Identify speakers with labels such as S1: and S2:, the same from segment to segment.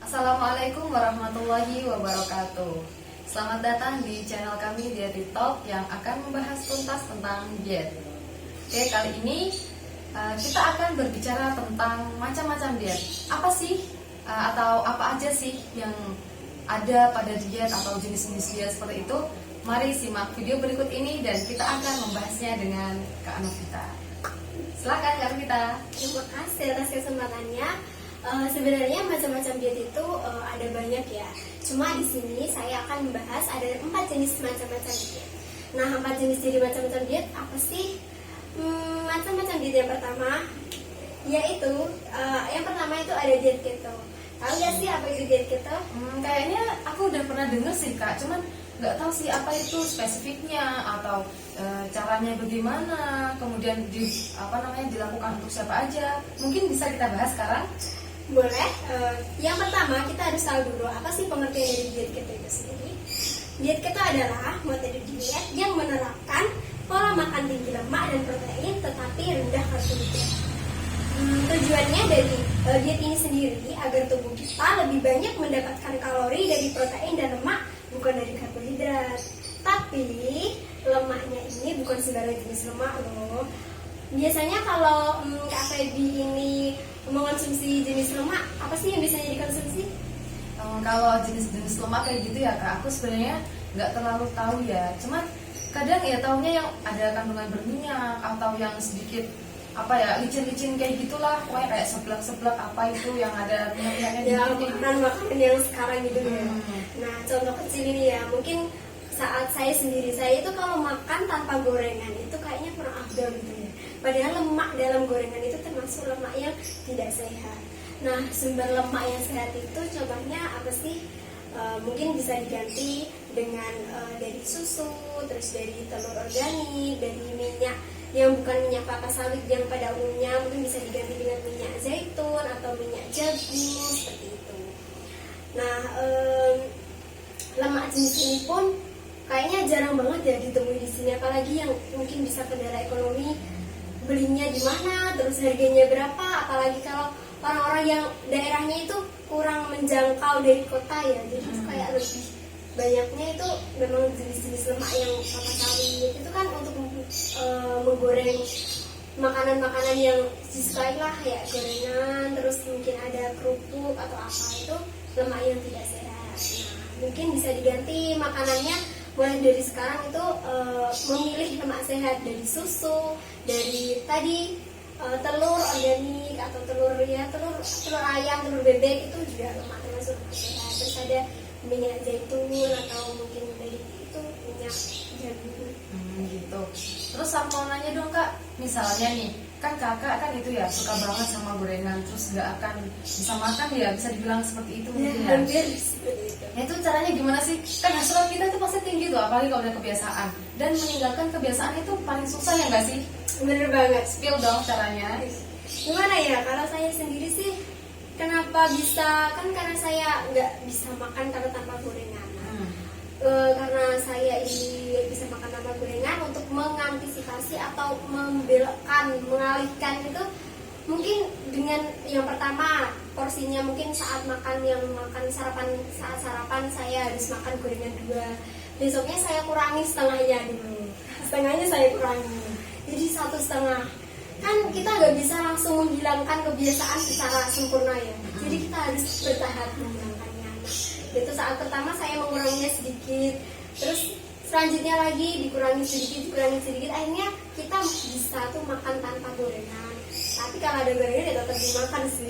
S1: Assalamualaikum warahmatullahi wabarakatuh. Selamat datang di channel kami Diet Talk yang akan membahas tuntas tentang diet. Oke, kali ini kita akan berbicara tentang macam-macam diet. Apa sih atau apa aja sih yang ada pada diet atau jenis-jenis diet seperti itu? Mari simak video berikut ini dan kita akan membahasnya dengan Kak Novita. Silakan Kak Novita.
S2: Terima kasih atas kesempatannya. Sebenarnya macam-macam diet itu ada banyak ya. Cuma di sini saya akan membahas ada 4 jenis macam-macam diet. Nah, 4 jenis dari macam-macam diet apa sih? Macam-macam diet yang pertama yaitu yang pertama itu ada diet keto. Tahu nggak sih apa itu diet keto?
S1: Kayaknya aku udah pernah dengar sih Kak, cuman nggak tahu sih apa itu spesifiknya atau caranya bagaimana, kemudian dilakukan untuk siapa aja. Mungkin bisa kita bahas sekarang.
S2: Boleh. Yang pertama kita harus tahu dulu apa sih pengertian dari diet keto itu sendiri. Diet keto adalah metode diet yang menerapkan pola makan tinggi lemak dan protein tetapi rendah karbohidrat. Tujuannya dari diet ini sendiri agar tubuh kita lebih banyak mendapatkan kalori dari protein dan lemak, bukan dari karbohidrat. Tapi lemaknya ini bukan sembarang jenis lemak loh. Biasanya kalau Kak Feby ini mengonsumsi jenis lemak, apa sih yang biasanya dikonsumsi?
S1: Kalau jenis-jenis lemak kayak gitu ya Kak, aku sebenarnya nggak terlalu tahu ya. Cuman kadang ya taunya yang ada kandungan berminyak atau yang sedikit licin-licin kayak gitulah, pokoknya kayak seblak-seblak apa itu yang ada minyak-minyaknya
S2: Ya,
S1: dikit.
S2: makanan yang sekarang gitu ya. Nah, contoh kecil ini ya, mungkin saat saya sendiri, saya itu kalau makan tanpa gorengan itu kayaknya kurang afdol gitu ya. Padahal lemak dalam gorengan itu termasuk lemak yang tidak sehat. Nah, sumber lemak yang sehat itu contohnya apa sih? Mungkin bisa diganti dengan dari susu, terus dari telur organik, dari minyak yang bukan minyak kelapa sawit yang pada umumnya, mungkin bisa diganti dengan minyak zaitun atau minyak jagung seperti itu. Nah, lemak jenis ini pun kayaknya jarang banget ya ditemui di sini, apalagi yang mungkin bisa kendala ekonomi, belinya di mana, terus harganya berapa, apalagi kalau orang-orang yang daerahnya itu kurang menjangkau dari kota ya, jadi itu kayak lebih banyaknya itu memang jenis-jenis lemak yang kelapa sawit itu kan untuk menggoreng makanan-makanan yang disukai lah, kayak gorengan, terus mungkin ada kerupuk atau apa, itu lemak yang tidak sehat. Nah, mungkin bisa diganti makanannya mulai dari sekarang itu memilih lemak sehat dari susu, dari tadi telur organik atau telur ayam, telur bebek, itu juga lemak termasuk lemak sehat. Terus ada minyak zaitun atau mungkin dari itu minyak jagung.
S1: Gitu. Terus aku mau nanya dong Kak, misalnya nih, kan kakak kan itu ya suka banget sama gorengan, terus nggak akan bisa makan ya, bisa dibilang seperti itu mungkin ya.
S2: Hampir seperti itu.
S1: Itu caranya gimana sih? Kan hasrat kita itu pasti tinggi tuh, apalagi kalau udah kebiasaan. Dan meninggalkan kebiasaan itu paling susah ya nggak sih?
S2: Bener banget.
S1: Spill dong caranya.
S2: Gimana ya, kalau saya sendiri sih kenapa bisa, kan karena saya nggak bisa makan kalau tanpa gorengan. Karena saya ini bisa makan tanpa gorengan, untuk mengantisipasi atau membelokkan, mengalihkan itu mungkin dengan yang pertama, porsinya mungkin saat saat sarapan saya harus makan gorengan 2. Besoknya saya kurangi setengahnya dulu, setengahnya saya kurangi jadi 1,5. Kan kita nggak bisa langsung menghilangkan kebiasaan secara sempurna ya, jadi kita harus bertahap menghilangkannya. Nah, itu saat pertama saya menguranginya sedikit, terus selanjutnya lagi dikurangi sedikit, akhirnya kita bisa tuh makan tanpa gorengan. Tapi kalau ada gorengan ya tetap dimakan sih.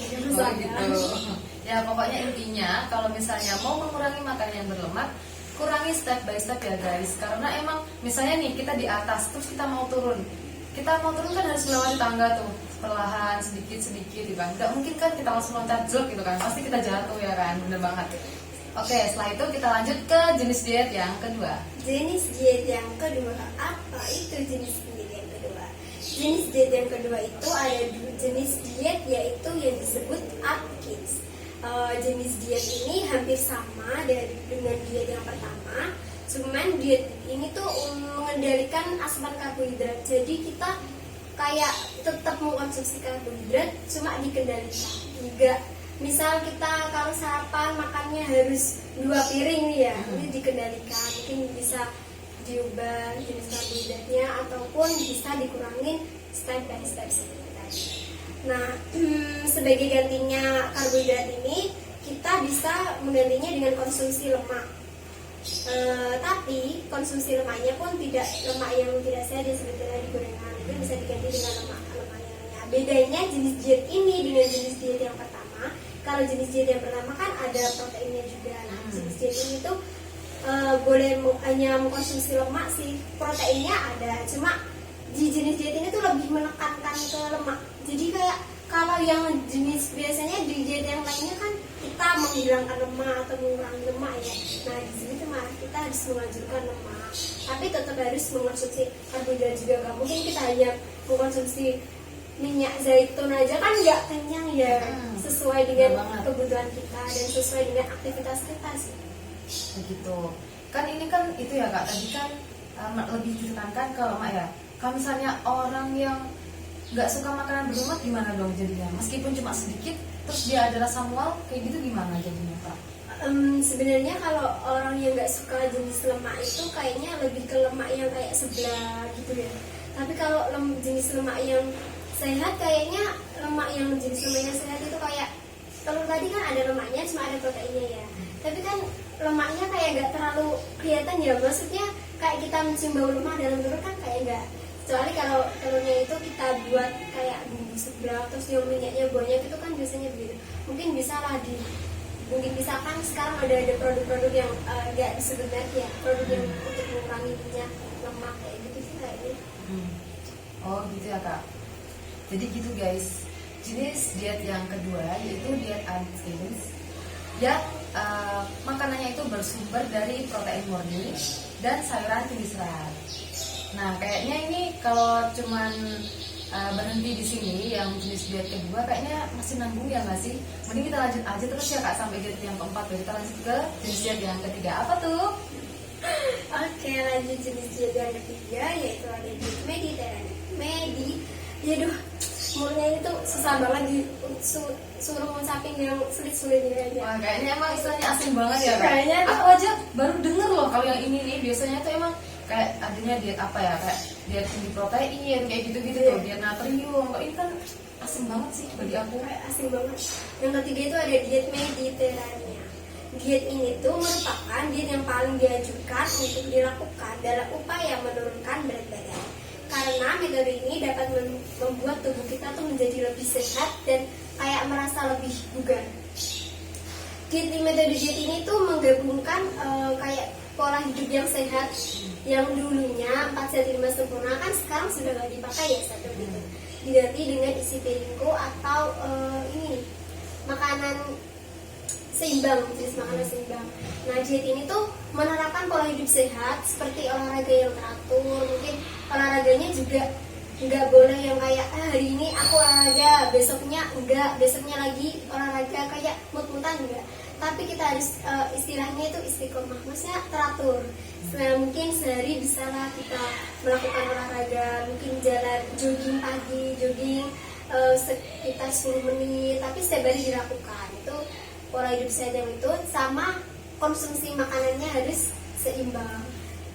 S1: Ya pokoknya intinya kalau misalnya mau mengurangi makanan yang berlemak, kurangi step by step ya guys. Karena emang misalnya nih kita di atas, terus kita mau turun kan harus melewati tangga tuh perlahan, sedikit gitu kan. Gak mungkin kan kita langsung loncat jog gitu kan, pasti kita jatuh ya kan, bener banget. Oke, setelah itu kita lanjut ke jenis diet yang kedua.
S2: Jenis diet yang kedua, apa itu jenis diet yang kedua? Jenis diet yang kedua itu ada 2 jenis diet, yaitu yang disebut Atkins. Jenis diet ini hampir sama dengan diet yang pertama, cuman diet ini tuh mengendalikan asupan karbohidrat. Jadi kita kayak tetap mengkonsumsi karbohidrat, cuma dikendalikan, enggak misal kita kalau sarapan makannya harus 2 piring nih ya, ini dikendalikan, mungkin bisa diubah jenis karbohidratnya ataupun bisa dikurangin step by step seperti tadi. Nah, sebagai gantinya karbohidrat ini kita bisa menggantinya dengan konsumsi lemak. Tapi konsumsi lemaknya pun tidak lemak yang tidak sehat ya, sebetulnya di gorengan itu bisa diganti dengan lemak yang lainnya. Bedanya jenis diet ini dengan jenis diet yang pertama, kalau jenis diet yang pertama kan ada proteinnya juga. Nah, jenis diet ini tuh boleh hanya mengkonsumsi lemak sih, proteinnya ada, cuma di jenis diet ini tuh lebih menekankan ke lemak. Jadi kayak kalau yang jenis biasanya di diet yang lainnya kan kita menghilangkan lemak atau mengurangi lemak ya. Nah di sini tuh malah kita harus menganjurkan lemak, tapi tetap harus mengkonsumsi karbohidrat juga. Gak mungkin kita hanya mengkonsumsi minyak zaitun aja, kan nggak kenyang ya. Sesuai dengan kebutuhan kita dan sesuai dengan aktivitas kita sih.
S1: Begitu. Kan ini kan itu ya Kak, tadi kan lebih ditekankan ke lemak ya. Kalau misalnya orang yang nggak suka makanan berlemak gimana dong jadinya? Meskipun cuma sedikit, terus dia ada rasa mual, kayak gitu gimana jadinya Kak?
S2: Sebenarnya kalau orang yang nggak suka jenis lemak itu kayaknya lebih ke lemak yang kayak sebelah gitu ya. Tapi kalau jenis lemak yang sehat, kayaknya lemak yang jenis lemak yang sehat itu kayak telur tadi kan ada lemaknya, cuma ada proteinnya ya. Tapi kan lemaknya kayak nggak terlalu kelihatan ya, maksudnya kayak kita mencium bau lemak dalam telur kan kayak nggak. Kecuali kalau telurnya itu kita buat kayak bumbu seblak, terus yang minyaknya banyak itu kan biasanya beda. Mungkin bisa lah mungkin bisa kan sekarang ada produk-produk yang nggak disebut merek ya, produk yang untuk mengurangi minyak lemak kayak gitu sih kayaknya.
S1: Oh gitu ya Kak. Jadi gitu guys, jenis diet yang kedua yaitu diet Atkins yang makanannya itu bersumber dari protein murni dan sayuran tinggi serat. Nah kayaknya ini kalau cuman berhenti di sini yang jenis diet kedua kayaknya masih nanggung ya nggak sih? Mending kita lanjut aja terus ya Kak sampai diet yang keempat. Jadi kita lanjut ke jenis diet yang ketiga, apa tuh?
S2: Oke, lanjut jenis diet yang ketiga yaitu ada diet Mediterranean. Yaduh, mulutnya itu susah banget suruh ngucapin yang sulit-sulit aja.
S1: Wah kayaknya emang istilahnya asing banget ya Kak.
S2: Kayaknya
S1: Aku aja baru denger loh kalau yang ini nih, biasanya tuh emang kayak adanya diet apa ya, kayak diet tinggi protein kayak gitu-gitu tuh, diet natrium. Kok ini kan asing banget sih bagi aku.
S2: Kayak asing banget. Yang ketiga itu ada diet Mediterania. Diet ini tuh merupakan diet yang paling dianjurkan untuk dilakukan dalam upaya menurunkan berat badan. Karena metode ini dapat membuat tubuh kita tuh menjadi lebih sehat dan kayak merasa lebih bugar. Metode diet ini tuh menggabungkan kayak pola hidup yang sehat yang dulunya 4 sehat 5 sempurna kan sekarang sudah nggak dipakai ya seperti itu. Diganti dengan isi piringku atau ini makanan seimbang, jenis makanan seimbang. Nah diet ini tuh menerapkan pola hidup sehat seperti olahraga yang teratur. Mungkin olahraganya juga nggak boleh yang kayak hari ini aku olahraga, besoknya enggak, besoknya lagi olahraga kayak mut-mutan enggak. Tapi kita harus istilahnya itu istiqomah, maksudnya teratur. Mungkin sehari bisa lah kita melakukan olahraga, mungkin jalan jogging pagi, jogging sekitar 10 menit, tapi setiap hari dilakukan. Itu pola hidup sehat yang itu, sama konsumsi makanannya harus seimbang.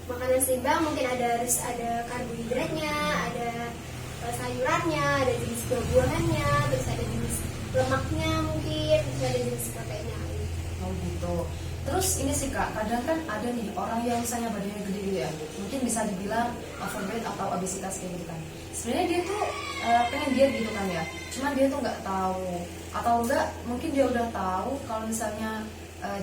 S2: Makanan seimbang mungkin harus ada karbohidratnya, ada sayurannya, ada jenis buah-buahannya, terus ada jenis lemaknya mungkin, terus ada jenis proteinnya.
S1: Oh gitu. Terus ini sih Kak, kadang kan ada nih orang yang misalnya badannya gede gitu ya, mungkin bisa dibilang overweight atau obesitas kayak gitu kan. Sebenarnya dia tuh pengen diet gitu kan ya, cuman dia tuh nggak tahu, atau enggak mungkin dia udah tahu kalau misalnya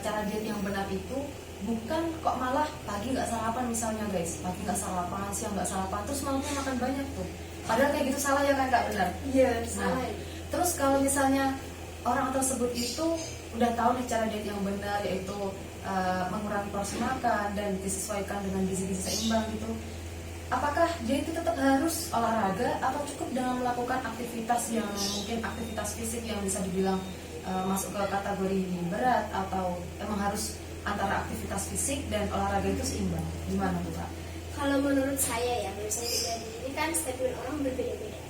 S1: cara diet yang benar itu bukan kok malah pagi nggak sarapan misalnya guys, pagi nggak sarapan, siang nggak sarapan, terus malamnya makan banyak tuh. Padahal kayak gitu salah ya kan Kak, benar?
S2: Iya salah.
S1: Terus kalau misalnya orang tersebut itu udah tahu nih cara diet yang benar, yaitu mengurangi porsi makan dan disesuaikan dengan gizi-gizi seimbang gitu, apakah dia itu tetap harus olahraga atau cukup dengan melakukan aktivitas yang mungkin aktivitas fisik yang bisa dibilang masuk ke kategori berat, atau emang harus antara aktivitas fisik dan olahraga itu seimbang? Gimana tuh Kak?
S2: Kalau menurut saya ya, menurut saya pribadi, ini kan statement orang berbeda-beda.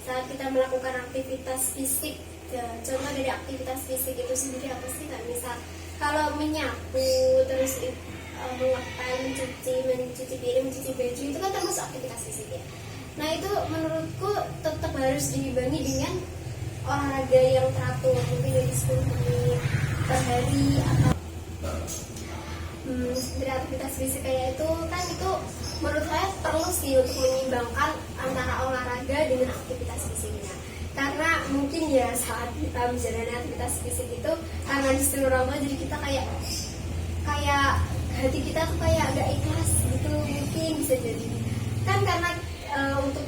S2: Saat kita melakukan aktivitas fisik Ya, contoh dari aktivitas fisik itu sendiri apa sih Kak? Misal kalau menyapu, terus mengepel, mencuci piring, mencuci baju itu kan termasuk aktivitas fisik ya. Nah itu menurutku tetap harus diimbangi dengan olahraga yang teratur, mungkin dari 10 menit per hari atau dari aktivitas fisik kayak itu kan itu menurut saya perlu sih untuk menyeimbangkan antara olahraga dengan aktivitas fisiknya. Karena mungkin ya saat kita menjalani aktivitas fisik itu karena disuruh orang tua jadi kita kayak hati kita tuh kayak agak ikhlas gitu, mungkin bisa jadi kan karena untuk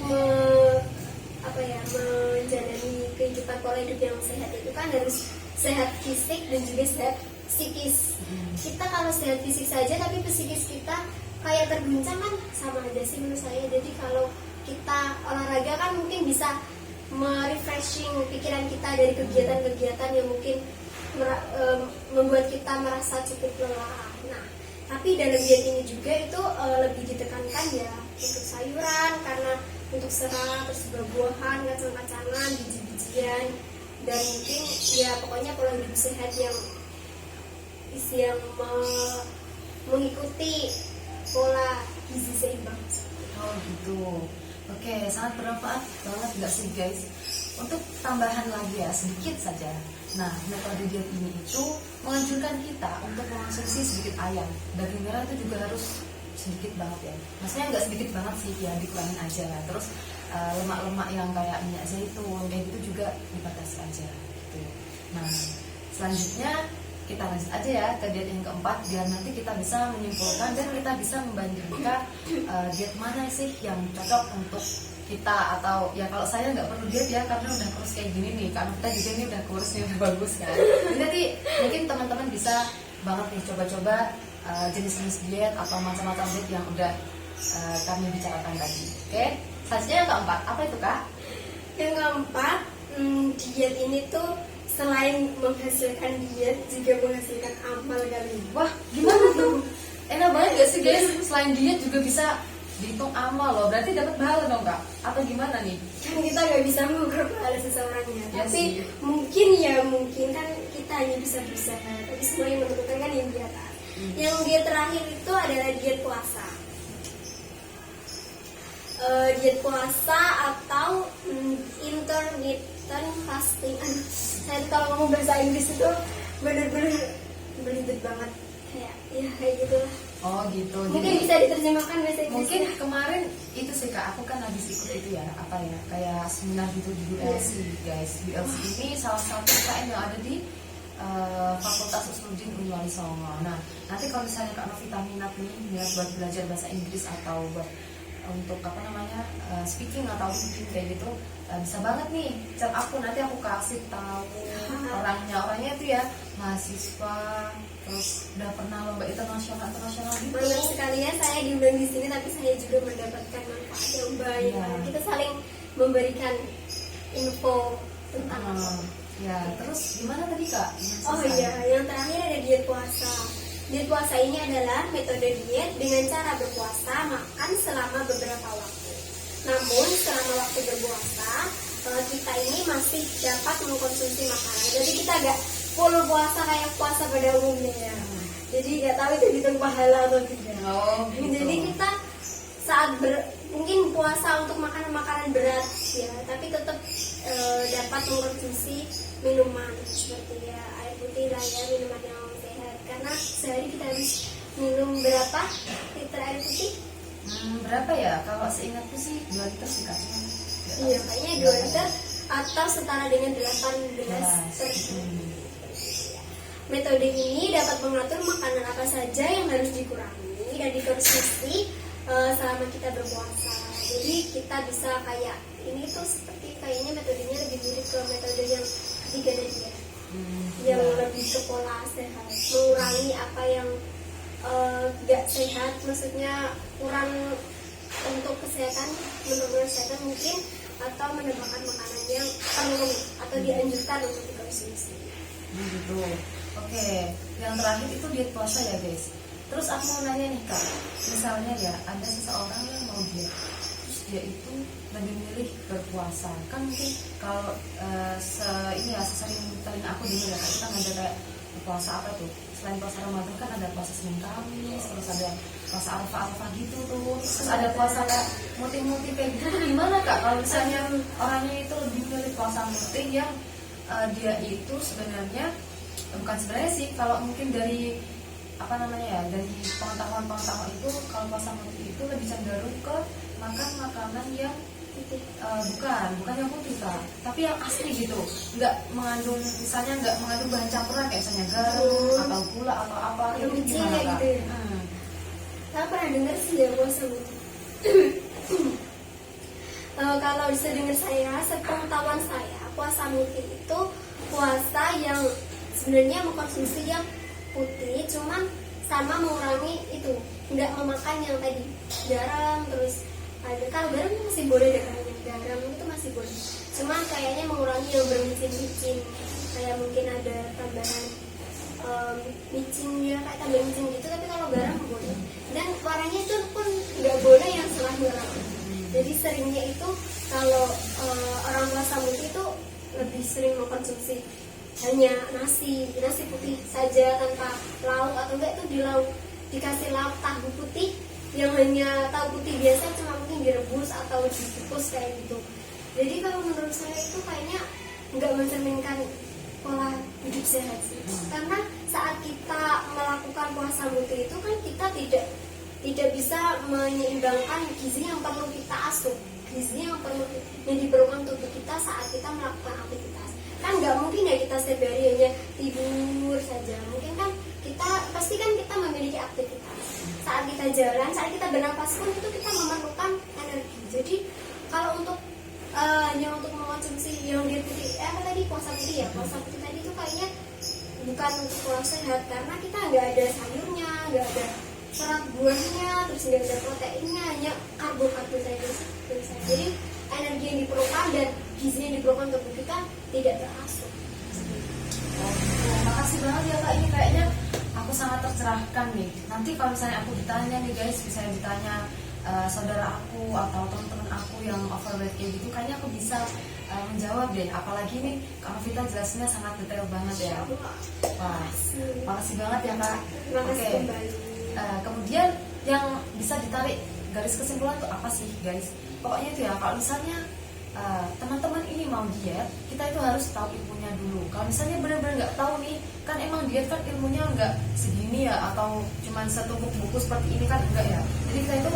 S2: menjalani kehidupan pola hidup yang sehat itu kan harus sehat fisik dan juga sehat psikis. Kita kalau sehat fisik saja tapi psikis kita kayak terguncang kan sama aja sih menurut saya. Jadi kalau kita olahraga kan mungkin bisa merefreshing pikiran kita dari kegiatan-kegiatan yang mungkin membuat kita merasa cukup lelah. Nah, tapi dalam diet ini juga itu lebih ditekankan ya untuk sayuran, karena untuk serat, terus buah-buahan, kacang-kacangan, biji-bijian, dan mungkin ya pokoknya pola hidup sehat yang mengikuti pola gizi seimbang.
S1: Oh gitu. Oke, sangat bermanfaat banget nggak sih guys? Untuk tambahan lagi ya, sedikit saja. Nah, metode diet ini itu menganjurkan kita untuk mengonsumsi sedikit ayam. Daging merah itu juga harus sedikit banget ya. Maksudnya nggak sedikit banget sih, ya dikurangin aja. Terus lemak-lemak yang kayak minyak zaitun, kayak gitu juga dibatasi aja. Gitu. Nah, selanjutnya kita lanjut aja ya ke diet yang keempat, biar nanti kita bisa menyimpulkan dan kita bisa membandingkan diet mana sih yang cocok untuk kita. Atau ya kalau saya nggak perlu diet ya karena udah kurus kayak gini nih, karena kita juga ini udah kurus nih, udah bagus kan. Jadi nanti mungkin teman-teman bisa banget nih coba-coba jenis-jenis diet atau macam-macam diet yang udah kami bicarakan tadi. Oke, selanjutnya yang keempat apa itu Kak?
S2: Yang keempat, diet ini tuh selain menghasilkan diet juga menghasilkan amal kali.
S1: Wah, gimana tuh? Enak banget gak sih guys? Selain diet juga bisa dihitung amal loh. Berarti dapat pahala dong Kak? Atau gimana nih?
S2: Kan kita nggak bisa mengukur pahala seseorang ya.
S1: Ya
S2: Tapi
S1: sih.
S2: mungkin kan kita hanya bisa berusaha. Tapi semua yang menentukan kan yang di atas. Yang diet terakhir itu adalah diet puasa. Diet puasa atau intermittent fasting. Saya kalau ngomong bahasa Inggris itu bener-bener belibet banget, kayak gitu lah.
S1: Oh gitu.
S2: Mungkin
S1: Jadi
S2: bisa diterjemahkan bahasa Inggris.
S1: mungkin kemarin itu sih Kak, aku kan habis ikut itu ya, apa ya, kayak seminar gitu di ULC guys. ULC ini salah satu UKM yang ada di Fakultas Usuluddin Uniwali Songo. Nah, nanti kalau misalnya Kak Novita minat buat belajar bahasa Inggris atau buat untuk speaking atau reading kayak gitu, bisa banget nih chat aku, nanti aku kasih tahu orangnya itu ya mahasiswa, terus udah pernah lomba internasional gitu.
S2: Banyak sekali ya saya diundang di sini, tapi saya juga mendapatkan manfaat yang baik.
S1: Iya.
S2: Kita saling memberikan info tentang
S1: ya, terus gimana tadi Kak?
S2: Oh iya, yang terakhir ada diet puasa. Diet puasa ini adalah metode diet dengan cara berpuasa makan selama beberapa waktu. Namun selama waktu berpuasa kita ini masih dapat mengkonsumsi makanan. Jadi kita agak full puasa kayak puasa pada umumnya ya. Jadi nggak tahu itu dihitung pahala atau tidak.
S1: Oh, gitu.
S2: Jadi kita saat mungkin puasa untuk makanan berat ya, tapi tetap dapat mengkonsumsi minuman seperti ya air putih lah ya, minuman yang sehat. Karena sehari kita harus minum berapa liter air putih?
S1: Berapa ya? Kalau seingatku sih 2 liter sih Kak.
S2: Iya, kayaknya 2 liter atau setara dengan 18 per Metode ini dapat mengatur makanan apa saja yang harus dikurangi dan dikonsumsi selama kita berpuasa. Jadi kita bisa kayak ini tuh seperti kayaknya metodenya lebih mirip ke metode yang ketiga tadi ya, yang lebih ke pola sehat, mengurangi apa yang gak sehat, maksudnya kurang untuk kesehatan, menurut kesehatan mungkin, atau menambahkan makanan yang perlu atau dianjurkan untuk dikonsumsi.
S1: Gitu. Oke, yang terakhir itu diet puasa ya guys. Terus aku mau nanya nih Kak, misalnya ya ada seseorang yang mau diet, terus dia itu lebih milih berpuasa. Kan mungkin kalau sering telinga aku dengar ya, kita kan ada kayak puasa apa tuh, selain puasa Ramadan kan ada puasa Senin Kamis, terus ada puasa Arafah gitu tuh, terus ada puasa kayak muting-muting kayak gitu. Gimana Kak kalau misalnya orangnya itu lebih milih puasa muting yang dia itu sebenarnya bukan sebenarnya sih, kalau mungkin dari apa namanya ya, dari pengetahuan itu kalau puasa muting itu lebih cenderung ke makan makanan yang bukan yang putih Kak, tapi yang asli gitu, nggak mengandung, misalnya nggak mengandung bahan campuran kayak misalnya garam atau gula atau apa
S2: yang
S1: itu
S2: kecil
S1: gimana
S2: kayak
S1: Kak?
S2: gitu ya. Saya pernah dengar sih ya puasa muti. Kalau sedengar saya, sepengetahuan saya, puasa muti itu puasa yang sebenarnya mengkonsumsi yang putih, cuman sama mengurangi itu, nggak memakan yang tadi garam, terus ada kalau garam masih boleh deh, kayaknya garam itu masih boleh, cuman kayaknya mengurangi yang bermicin-micin, kayak mungkin ada tambahan micin ya, kayak tambah micin gitu, tapi kalau garam boleh, dan warnanya itu pun nggak boleh yang setengah garam. Jadi seringnya itu kalau orang puasa muti itu lebih sering mengkonsumsi hanya nasi putih saja tanpa lauk, atau enggak itu di lauk dikasih lauk tahu putih yang hanya tahu putih biasa, cuma mungkin direbus atau dikukus kayak gitu. Jadi kalau menurut saya itu kayaknya nggak mencerminkan pola hidup sehat sih. Karena saat kita melakukan puasa muti itu kan kita tidak bisa menyeimbangkan gizi yang perlu kita asup, gizi yang diperlukan tubuh kita saat kita melakukan aktivitas. Kan nggak mungkin ya kita setiap hari hanya tidur saja. Mungkin kan pasti kan kita memiliki aktivitas. Saat kita jalan, saat kita bernapas pun itu kita memerlukan energi. Jadi kalau untuk hanya untuk mengkonsumsi yang dia putih, apa tadi puasa putih ya, puasa putih tadi itu kayaknya bukan untuk pola sehat, karena kita nggak ada sayurnya, nggak ada serat buahnya, terus nggak ada proteinnya, hanya karbohidrat saja. Jadi energi yang diperlukan dan gizi yang diperlukan tubuh kita tidak terasup.
S1: Makasih banget ya Kak, ini kayaknya aku sangat tercerahkan nih. Nanti kalau misalnya aku ditanya nih guys, misalnya ditanya saudara aku atau teman-teman aku yang overweight kayak gitu, kayaknya aku bisa menjawab deh. Apalagi nih Kak Novita jelasnya sangat detail banget ya. Wah, makasih banget ya Kak.
S2: Makasih kembali.
S1: Kemudian yang bisa ditarik garis kesimpulan tuh apa sih guys? Pokoknya itu ya, kalau misalnya teman-teman ini mau diet, kita itu harus tahu ilmunya dulu. Kalau misalnya benar-benar nggak tahu nih, kan emang diet kan ilmunya nggak segini ya, atau cuman setumpuk buku seperti ini kan enggak ya. Jadi kita itu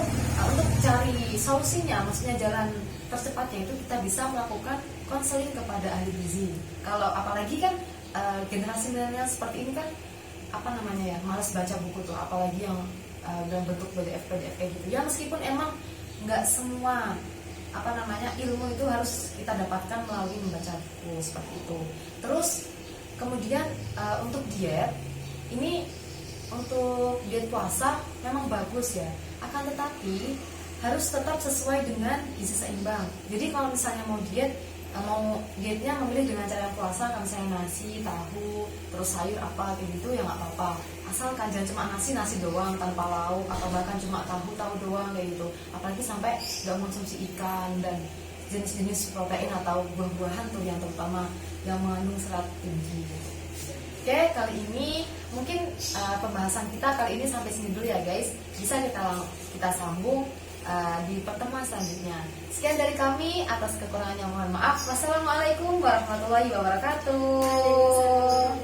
S1: untuk cari solusinya, maksudnya jalan tercepatnya itu kita bisa melakukan konseling kepada ahli gizi. Kalau apalagi kan generasi milenial seperti ini kan apa namanya ya, malas baca buku tuh, apalagi yang dalam bentuk PDF kayak gitu ya. Meskipun emang nggak semua apa namanya ilmu itu harus kita dapatkan melalui membaca buku seperti itu. Terus kemudian untuk diet ini, untuk diet puasa memang bagus ya, akan tetapi harus tetap sesuai dengan gizi seimbang. Jadi kalau misalnya mau dietnya memilih dengan cara yang puasa, kalau misalnya nasi, tahu, terus sayur apa kayak gitu ya nggak apa-apa. Asalkan jangan cuma nasi doang tanpa lauk, atau bahkan cuma tahu doang kayak gitu. Apalagi sampai nggak mengonsumsi ikan dan jenis-jenis protein atau buah-buahan tuh yang terutama yang mengandung serat tinggi. Oke, kali ini mungkin pembahasan kita kali ini sampai sini dulu ya guys. Bisa kita sambung di pertemuan selanjutnya. Sekian dari kami, atas kekurangannya mohon maaf. Wassalamualaikum warahmatullahi wabarakatuh.